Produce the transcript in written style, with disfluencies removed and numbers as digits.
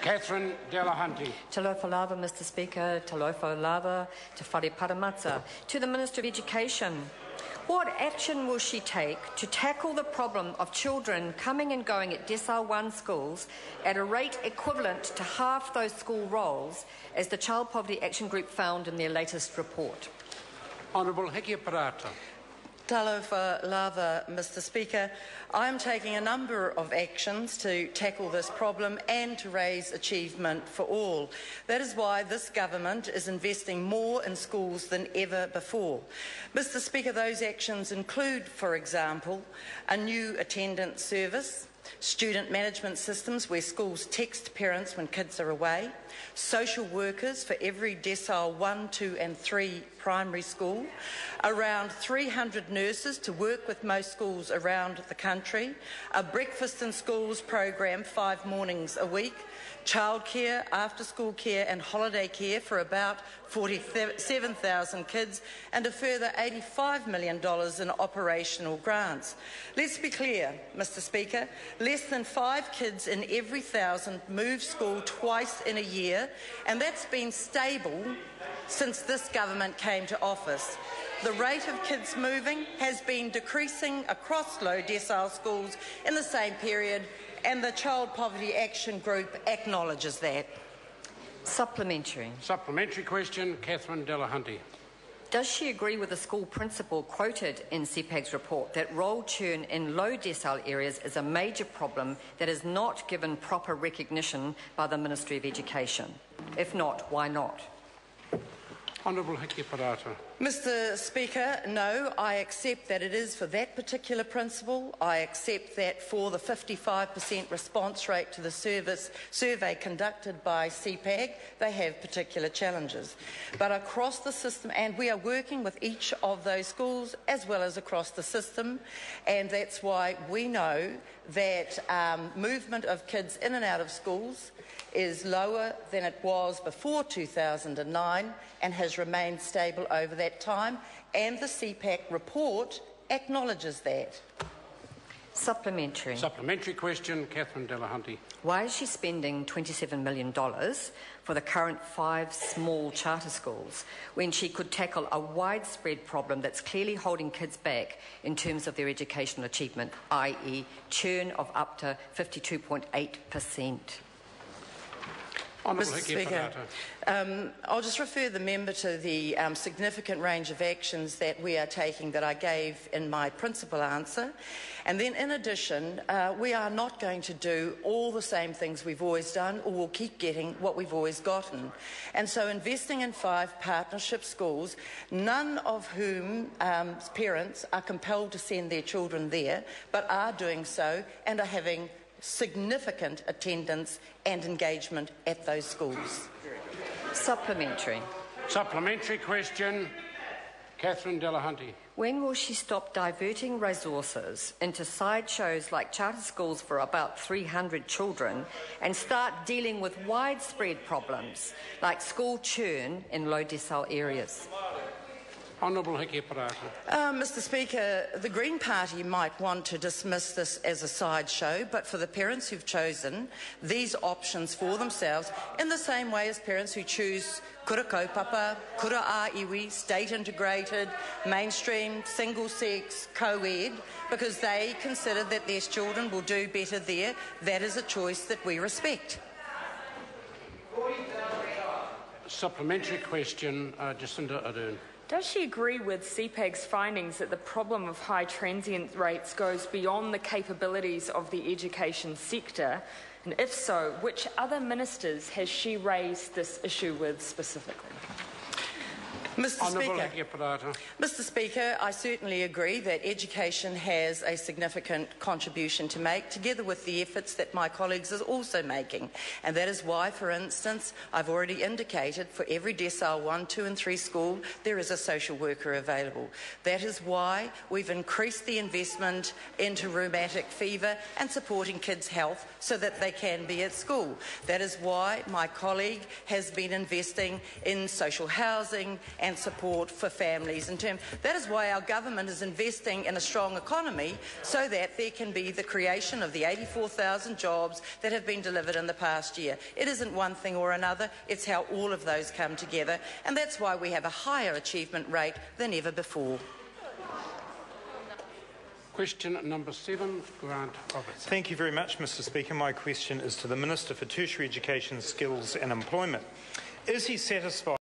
Catherine Delahunty. Talofa lava, Mr Speaker. Talofa lava, Te Whare Paramatsa. To the Minister of Education. What action will she take to tackle the problem of children coming and going at Decile 1 schools at a rate equivalent to half those school rolls, as the Child Poverty Action Group found in their latest report? Honourable Heke Parata. Talofa lava, Mr Speaker. I am taking a number of actions to tackle this problem and to raise achievement for all. That is why this government is investing more in schools than ever before. Mr Speaker, those actions include, for example, a new attendance service, student management systems where schools text parents when kids are away, social workers for every decile 1, 2 and 3 primary school, around 300 nurses to work with most schools around the country, a breakfast in schools program 5 mornings a week, childcare, after-school care and holiday care for about 47,000 kids, and a further $85 million in operational grants. Let's be clear, Mr Speaker, less than 5 kids in every 1,000 move school twice in a year, and that's been stable since this government came to office. The rate of kids moving has been decreasing across low decile schools in the same period, and the Child Poverty Action Group acknowledges that. Supplementary. Supplementary question, Catherine Delahunty. Does she agree with the school principal quoted in CPAG's report that roll churn in low decile areas is a major problem that is not given proper recognition by the Ministry of Education? If not, why not? Honourable Heke Parata. Mr Speaker, no, I accept that it is for that particular principle. I accept that for the 55% response rate to the survey conducted by CPAG, they have particular challenges. But across the system, and we are working with each of those schools as well as across the system, and that's why we know that movement of kids in and out of schools is lower than it was before 2009 and has remained stable over that time, and the CPAC report acknowledges that. Supplementary. Supplementary question, Catherine Delahunty. Why is she spending $27 million for the current 5 small charter schools when she could tackle a widespread problem that's clearly holding kids back in terms of their educational achievement, i.e. churn of up to 52.8%? Mr Speaker, I'll just refer the member to the significant range of actions that we are taking that I gave in my principal answer. And then in addition, we are not going to do all the same things we've always done, or we'll keep getting what we've always gotten. And so investing in 5 partnership schools, none of whom parents are compelled to send their children there, but are doing so and are having significant attendance and engagement at those schools. Supplementary. Supplementary question, Catherine Delahunty. When will she stop diverting resources into sideshows like charter schools for about 300 children and start dealing with widespread problems like school churn in low decile areas? Honourable Heke Parata. Mr Speaker, the Green Party might want to dismiss this as a sideshow, but for the parents who've chosen these options for themselves, in the same way as parents who choose kura kaupapa, kura a-iwi, state-integrated, mainstream, single-sex, co-ed, because they consider that their children will do better there, that is a choice that we respect. Supplementary question, Jacinda Ardern. Does she agree with CPAG's findings that the problem of high transient rates goes beyond the capabilities of the education sector? And if so, which other ministers has she raised this issue with specifically? Mr Speaker, I certainly agree that education has a significant contribution to make, together with the efforts that my colleagues are also making. And that is why, for instance, I've already indicated for every decile 1, 2 and 3 school, there is a social worker available. That is why we've increased the investment into rheumatic fever and supporting kids' health so that they can be at school. That is why my colleague has been investing in social housing and support for families. That is why our government is investing in a strong economy, so that there can be the creation of the 84,000 jobs that have been delivered in the past year. It isn't one thing or another, it's how all of those come together, and that's why we have a higher achievement rate than ever before. Question number 7, Grant Roberts. Thank you very much, Mr Speaker. My question is to the Minister for Tertiary Education, Skills and Employment. Is he satisfied